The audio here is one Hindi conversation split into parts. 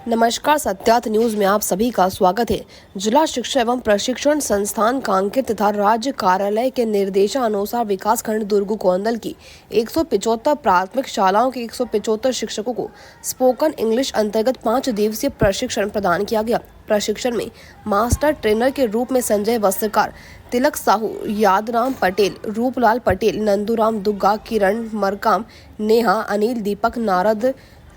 नमस्कार, सत्यार्थ न्यूज में आप सभी का स्वागत है। जिला शिक्षा एवं प्रशिक्षण संस्थान कांकेर तथा राज्य कार्यालय के निर्देशानुसार विकासखंड दुर्ग कोंदल की 175 प्राथमिक शालाओं के 175 शिक्षकों को स्पोकन इंग्लिश अंतर्गत 5 दिवसीय प्रशिक्षण प्रदान किया गया। प्रशिक्षण में मास्टर ट्रेनर के रूप में संजय वस्त्रकार, तिलक साहू, यादराम पटेल, रूपलाल पटेल, नंदूराम दुग्गा, किरण मरकाम, नेहा, अनिल, दीपक, नारद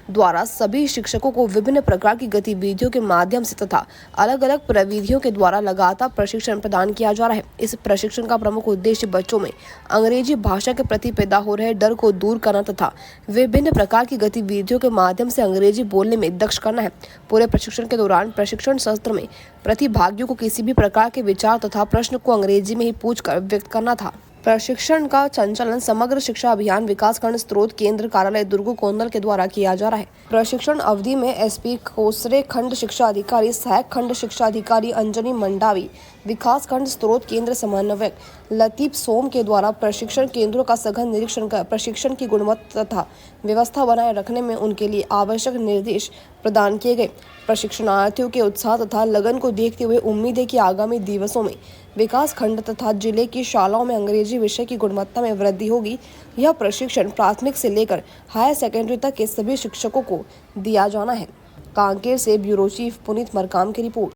द्वारा सभी शिक्षकों को विभिन्न प्रकार की गतिविधियों के माध्यम से तथा अलग अलग प्रविधियों के द्वारा लगातार प्रशिक्षण प्रदान किया जा रहा है। इस प्रशिक्षण का प्रमुख उद्देश्य बच्चों में अंग्रेजी भाषा के प्रति पैदा हो रहे डर को दूर करना तथा विभिन्न प्रकार की गतिविधियों के माध्यम से अंग्रेजी बोलने में दक्ष करना है। पूरे प्रशिक्षण के दौरान प्रशिक्षण सत्र में प्रतिभागियों को किसी भी प्रकार के विचार तथा प्रश्न को अंग्रेजी में ही पूछकर व्यक्त करना था। प्रशिक्षण का संचालन समग्र शिक्षा अभियान विकासखंड स्रोत केंद्र कार्यालय दुर्ग कोंदल के द्वारा किया जा रहा है। प्रशिक्षण अवधि में एसपी कोसरे, खंड शिक्षा अधिकारी, सहायक खंड शिक्षा अधिकारी अंजनी मंडावी, विकासखंड स्रोत केंद्र समन्वयक लतीफ सोम के द्वारा प्रशिक्षण केंद्रों का सघन निरीक्षण कर प्रशिक्षण की गुणवत्ता तथा व्यवस्था बनाए रखने में उनके लिए आवश्यक निर्देश प्रदान किए गए। प्रशिक्षणार्थियों के उत्साह तथा लगन को देखते हुए उम्मीद है कि आगामी दिवसों में विकास खंड तथा जिले की शालाओं में अंग्रेजी विषय की गुणवत्ता में वृद्धि होगी। यह प्रशिक्षण प्राथमिक से लेकर हायर सेकेंडरी तक के सभी शिक्षकों को दिया जाना है। कांकेर से ब्यूरो चीफ पुनीत मरकाम की रिपोर्ट।